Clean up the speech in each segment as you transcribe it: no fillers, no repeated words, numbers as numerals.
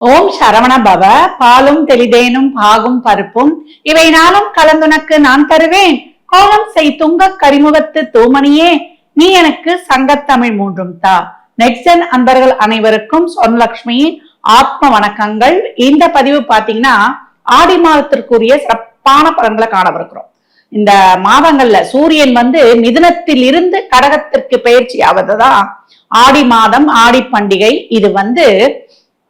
ஓம் சரவண பவ. பாலும் தெளிதேனும் பாகும் பருப்பும் இவை நாளும் கலந்துனக்கு நான் தருவேன். கோலம் செய் துங்க கரிமுகத்து தூமணியே, நீ எனக்கு சங்கத்தமிழ் மூன்றும் தா. நெக்ஸ்டன் அன்பர்கள் அனைவருக்கும் சொர்ணலட்சுமியின் ஆத்ம வணக்கங்கள். இந்த பதிவு பாத்தீங்கன்னா ஆடி மாதத்திற்குரிய சிறப்பான பலன்களை காணவிருக்கிறோம். இந்த மாதங்கள்ல சூரியன் மிதுனத்தில் இருந்து கடகத்திற்கு பயிற்சி ஆவதுதான் ஆடி மாதம், ஆடி பண்டிகை. இது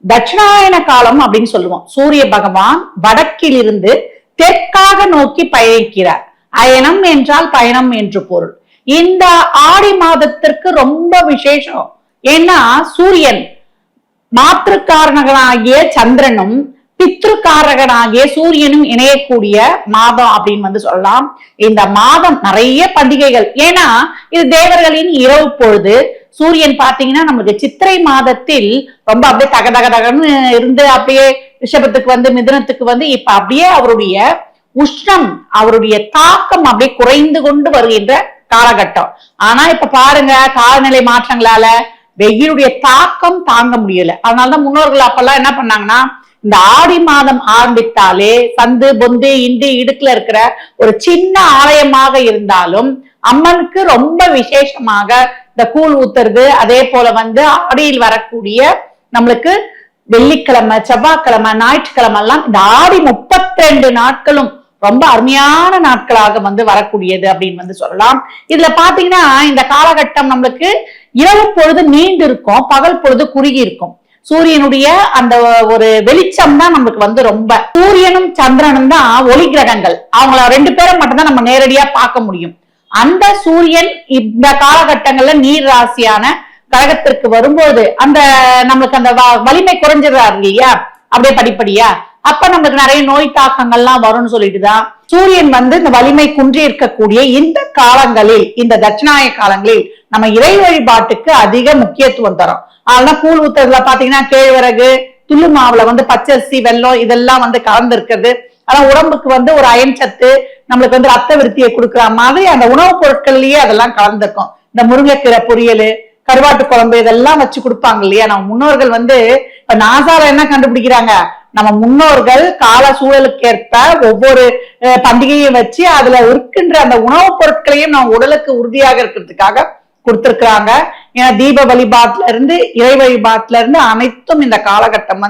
தட்சிணாயன காலம் அப்படின்னு சொல்லுவோம். சூரிய பகவான் வடக்கில் இருந்து தெற்காக நோக்கி பயணிக்கிறார். அயனம் என்றால் பயணம் என்று பொருள். இந்த ஆடி மாதத்திற்கு ரொம்ப விசேஷம். ஏன்னா சூரியன் மாற்றுக்காரகனாகிய சந்திரனும் பித்ருக்காரகனாகிய சூரியனும் இணையக்கூடிய மாதம் அப்படின்னு சொல்லலாம். இந்த மாதம் நிறைய பண்டிகைகள். ஏன்னா இது தேவர்களின் இரவு பொழுது. சூரியன் பாத்தீங்கன்னா நம்மளுக்கு சித்திரை மாதத்தில் ரொம்ப அப்படியே தகதகன்னு இருந்து அப்படியே ரிஷபத்துக்கு மிதுனத்துக்கு இப்ப அப்படியே அவருடைய உஷ்ணம், அவருடைய தாக்கம் அப்படியே குறைந்து கொண்டு வருகின்ற காலகட்டம். ஆனா இப்ப பாருங்க, காலநிலை மாற்றங்களால வெயிலுடைய தாக்கம் தாங்க முடியல. அதனாலதான் முன்னோர்கள் அப்பெல்லாம் என்ன பண்ணாங்கன்னா, இந்த ஆடி மாதம் ஆரம்பித்தாலே சந்து பொந்து இண்டு இடுக்குல இருக்கிற ஒரு சின்ன ஆலயமாக இருந்தாலும் அம்மனுக்கு ரொம்ப விசேஷமாக இந்த கூழ் ஊத்துறது, அதே போல ஆடியில் வரக்கூடிய நம்மளுக்கு வெள்ளிக்கிழமை, செவ்வாய்க்கிழமை, ஞாயிற்றுக்கிழமை எல்லாம் இந்த ஆடி 32 நாட்களும் ரொம்ப அருமையான நாட்களாக வரக்கூடியது அப்படின்னு சொல்லலாம். இதுல பாத்தீங்கன்னா இந்த காலகட்டம் நம்மளுக்கு இரவு பொழுது நீண்டு இருக்கும், பகல் பொழுது குறுகி இருக்கும். சூரியனுடைய அந்த ஒரு வெளிச்சம் தான் நமக்கு ரொம்ப. சூரியனும் சந்திரனும் தான் ஒளி கிரகங்கள். அவங்கள ரெண்டு பேரும் மட்டும்தான் நம்ம நேரடியா பார்க்க முடியும். அந்த சூரியன் இந்த காலகட்டங்கள்ல நீர் ராசியான கடகத்திற்கு வரும்போது அந்த நம்மளுக்கு அந்த வலிமை குறைஞ்சிடறாரு இல்லையா, அப்படியே படிப்படியா. அப்ப நம்மளுக்கு நிறைய நோய் தாக்கங்கள்லாம் வரும்னு சொல்லிட்டுதான் சூரியன் இந்த வலிமை குன்றி இருக்கக்கூடிய இந்த காலங்களில், இந்த தட்சிணாய காலங்களில் நம்ம இறை வழிபாட்டுக்கு அதிக முக்கியத்துவம் தரும். அதனால கூழ் ஊத்துறதுல பாத்தீங்கன்னா கேழ்வரகு, துள்ளு மாவுல பச்சரிசி, வெல்லம் இதெல்லாம் கலந்து இருக்கிறது. ஆனா உடம்புக்கு ஒரு அயன் சத்து, நம்மளுக்கு ரத்த விருத்தியை கொடுக்குற மாதிரி அந்த உணவுப் பொருட்கள்லயே அதெல்லாம் கலந்துருக்கும். இந்த முருங்கைக்கீரை பொரியல், கருவாட்டு குழம்பு இதெல்லாம் வச்சு கொடுப்பாங்க இல்லையா. நம்ம முன்னோர்கள் இப்ப நாசால என்ன கண்டுபிடிக்கிறாங்க, நம்ம முன்னோர்கள் கால சூழலுக்கு ஏற்ப ஒவ்வொரு பண்டிகையும் வச்சு அதுல இருக்கின்ற அந்த உணவுப் பொருட்களையும் நம்ம உடலுக்கு உறுதியாக இருக்கிறதுக்காக கொடுத்திருக்கிறாங்க. ஏன்னா தீப வழிபாட்டுல இருந்து இறை வழிபாட்டுல இருந்து அனைத்தும் இந்த காலகட்டம்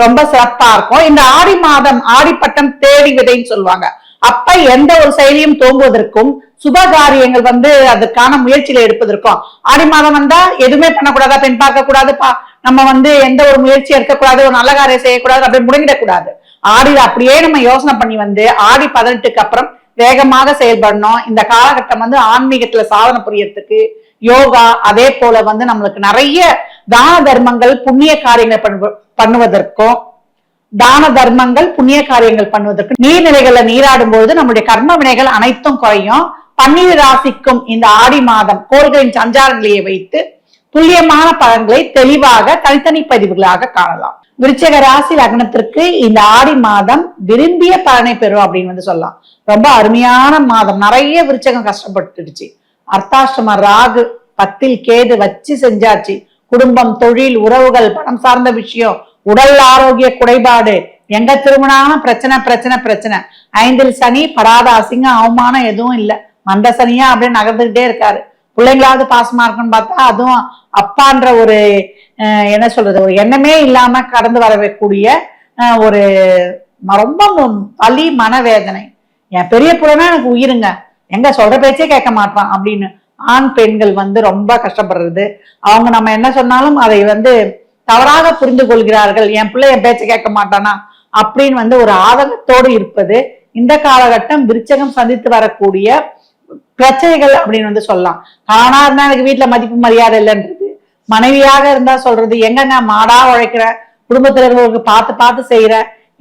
ரொம்ப சிறப்பா இருக்கும். இந்த ஆடி மாதம் ஆடிப்பட்டம் தேடி விதைன்னு சொல்லுவாங்க. அப்ப எந்த ஒரு செயலியும் தோங்குவதற்கும் சுபகாரியங்கள் அதற்கான முயற்சியில எடுப்பதற்கும் ஆடி மாதம் எதுவுமே பண்ணக்கூடாதா, பெண் பார்க்க கூடாது, நம்ம எந்த ஒரு முயற்சி எடுக்கக்கூடாது, ஒரு நல்ல காரியம் செய்யக்கூடாது, அப்படி முடங்கிடக்கூடாது. ஆடியில அப்படியே நம்ம யோசனை பண்ணி ஆடி 18க்கு அப்புறம் வேகமாக செயல்படணும். இந்த காலகட்டம் ஆன்மீகத்துல சாதனை புரியறதுக்கு, யோகா, அதே போல நம்மளுக்கு நிறைய தான தர்மங்கள் புண்ணிய காரியங்கள் பண்ணுவதற்கும், தான தர்மங்கள் புண்ணிய காரியங்கள் பண்ணுவதற்கு, நீர்நிலைகள்ல நீராடும் பொழுது நம்முடைய கர்ம வினைகள் அனைத்தும் குறையும். 12 ராசிக்கும் இந்த ஆடி மாதம் கோள்களின் சஞ்சார நிலையை வைத்து துல்லியமான பலன்களை தெளிவாக தனித்தனி பதிவுகளாக காணலாம். விருச்சிக ராசி லக்னத்திற்கு இந்த ஆடி மாதம் விரும்பிய பலனை பெறும் அப்படின்னு சொல்லலாம். ரொம்ப அருமையான மாதம். நிறைய விருச்சகம் கஷ்டப்பட்டுடுச்சு. அர்த்தாஷ்டம ராகு, 10ல் கேது வச்சு செஞ்சாச்சு. குடும்பம், தொழில், உறவுகள், பணம் சார்ந்த விஷயம், உடல் ஆரோக்கிய குறைபாடு, எங்க திருமணம் பிரச்சனை பிரச்சனை பிரச்சனை. 5ல் சனி, படாத அசிங்கம் அவமானம் எதுவும் இல்லை. மந்த சனியா அப்படியே நகர்ந்துகிட்டே இருக்காரு. பிள்ளைங்களாவது பாசமா இருக்குன்னு பார்த்தா அதுவும் அப்பான்ற ஒரு என்ன சொல்றது, ஒரு எண்ணமே இல்லாம கடந்து வரக்கூடிய ஒரு ரொம்ப வலி, மனவேதனை. என் பெரிய பிள்ளைனா எனக்கு உயிருங்க, எங்க சொல்ற பேச்சே கேட்க மாட்டான் அப்படின்னு ஆண் பெண்கள் ரொம்ப கஷ்டப்படுறது. அவங்க நம்ம என்ன சொன்னாலும் அதை தவறாக புரிந்து கொள்கிறார்கள். என் பிள்ளை என் பேச்சை கேட்க மாட்டானா அப்படின்னு ஒரு ஆதங்கத்தோடு இருப்பது இந்த காலகட்டம் விருச்சகம் சந்தித்து வரக்கூடிய பிரச்சனைகள் அப்படின்னு சொல்லலாம். ஆனா இருந்தா எனக்கு வீட்டுல மதிப்பு மரியாதை இல்லைன்றது, மனைவியாக இருந்தா சொல்றது எங்கங்க மாடா உழைக்கிற, குடும்பத்தினர்களுக்கு பார்த்து பார்த்து செய்யற,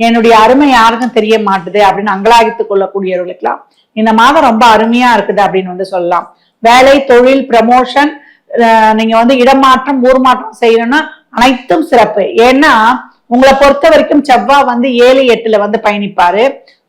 என்னுடைய அருமை யாருக்கும் தெரிய மாட்டுது அப்படின்னு அங்கலாகித்துக் கொள்ளக்கூடியவர்களுக்கெல்லாம் இந்த மாதம் ரொம்ப அருமையா இருக்குது அப்படின்னு சொல்லலாம். வேலை, தொழில், ப்ரமோஷன், நீங்க இடமாற்றம், ஊர் மாற்றம் செய்யணும்னா அனைத்தும் சிறப்பு. ஏன்னா உங்களை பொறுத்த வரைக்கும் செவ்வாய் 7, 8ல பயணிப்பாரு.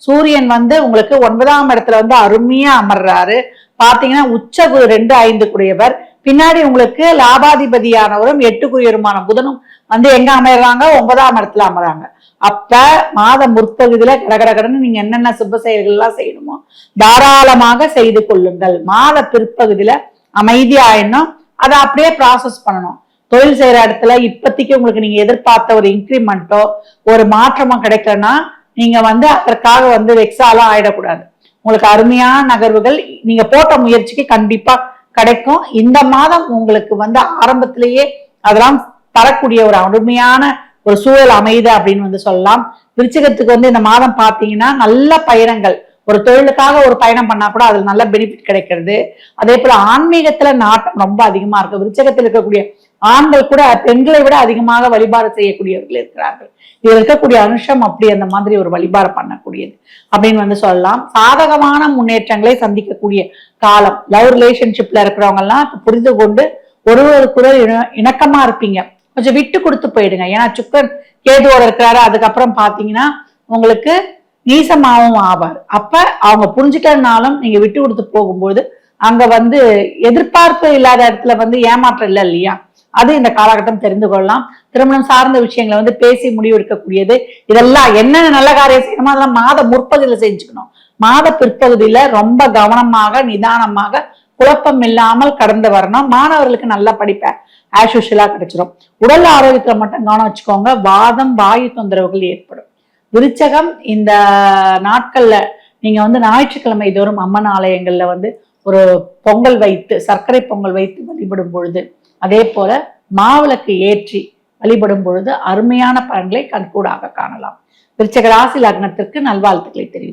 சூரியன் உங்களுக்கு 9ஆம் இடத்துல அருமையா அமர்றாரு. பாத்தீங்கன்னா உச்ச குரு 2, 5 கூடியவர். பின்னாடி உங்களுக்கு லாபாதிபதியானவரும் 8க்குரியருமான புதனும் வந்து எங்க அமைறாங்க? 9ஆம் இடத்துல அமராங்க. அப்ப மாத முற்பகுதியில கடகடன்னு நீங்க என்னென்ன சுப செயல்கள் எல்லாம் செய்யணுமோ தாராளமாக செய்து கொள்ளுங்கள். மாத பிற்பகுதியில அமைதியாயிடணும், அதை அப்படியே ப்ராசஸ் பண்ணணும். தொழில் செய்யற இடத்துல இப்பத்திக்கு உங்களுக்கு நீங்க எதிர்பார்த்த ஒரு இன்க்ரிமெண்ட்டோ ஒரு மாற்றமோ கிடைக்கலன்னா நீங்க வந்து அதற்காக வந்து வெக்ஸாலாம் ஆயிடக்கூடாது. உங்களுக்கு அருமையான நகர்வுகள் நீங்க போட்ட முயற்சிக்கு கண்டிப்பா கிடைக்கும். இந்த மாதம் உங்களுக்கு வந்து ஆரம்பத்திலேயே அதெல்லாம் தரக்கூடிய ஒரு அருமையான ஒரு சூழல் அமையுது அப்படின்னு வந்து சொல்லலாம். விருச்சிகத்துக்கு வந்து இந்த மாதம் பாத்தீங்கன்னா நல்ல பயணங்கள், ஒரு தொழிலுக்காக ஒரு பயணம் பண்ணா கூட அதுல நல்ல பெனிஃபிட் கிடைக்கிறது. அதே போல ஆன்மீகத்துல நாட்டம் ரொம்ப அதிகமா இருக்கு. விருச்சகத்தில் இருக்கக்கூடிய ஆண்கள் கூட பெண்களை விட அதிகமாக வழிபாடு செய்யக்கூடியவர்கள் இருக்கிறார்கள். இதுல இருக்கக்கூடிய அனுஷம் அப்படி அந்த மாதிரி ஒரு வழிபாடு பண்ணக்கூடியது அப்படின்னு வந்து சொல்லலாம். சாதகமான முன்னேற்றங்களை சந்திக்கக்கூடிய காலம். லவ் ரிலேஷன்ஷிப்ல இருக்கிறவங்க எல்லாம் புரிந்து கொண்டு ஒருவருக்குள்ள இணக்கமா இருப்பீங்க. கொஞ்சம் விட்டு கொடுத்து போயிடுங்க. ஏன்னா சுக்கரன் கேதுவோட இருக்கிறாரு. அதுக்கப்புறம் பாத்தீங்கன்னா உங்களுக்கு நீசமாவும் ஆவார். அப்ப அவங்க புரிஞ்சுக்கிறதுனாலும் நீங்க விட்டு கொடுத்து போகும்போது அங்க வந்து எதிர்பார்ப்பு இல்லாத இடத்துல வந்து ஏமாற்றம் இல்லை இல்லையா? அது இந்த காலகட்டம் தெரிந்து கொள்ளலாம். திருமணம் சார்ந்த விஷயங்களை வந்து பேசி முடிவெடுக்கக்கூடியது. இதெல்லாம் என்னென்ன நல்ல காரியம் செய்யணுமோ அதெல்லாம் மாத முற்பகுதியில செஞ்சுக்கணும். மாத பிற்பகுதியில ரொம்ப கவனமாக நிதானமாக குழப்பம் இல்லாமல் கடந்து வரணும். மாணவர்களுக்கு நல்ல படிப்பை ஆஸ் யூஷுவலா கிடைச்சிடும். உடல் ஆரோக்கியத்துல மட்டும் கவனம் வச்சுக்கோங்க. வாதம் வாயு தொந்தரவுகள் ஏற்படும். விருச்சகம் இந்த நாட்கள்ல நீங்க வந்து ஞாயிற்றுக்கிழமை தோறும் அம்மன் ஆலயங்கள்ல வந்து ஒரு பொங்கல் வைத்து சர்க்கரை பொங்கல் வைத்து வழிபடும் பொழுது, அதே போல மாவிளக்கு ஏற்றி வழிபடும் பொழுது அருமையான பலன்களை கண்கூடாக காணலாம். விருச்சக ராசி லக்னத்திற்கு நல்வாழ்த்துக்களை தெரிவித்துக்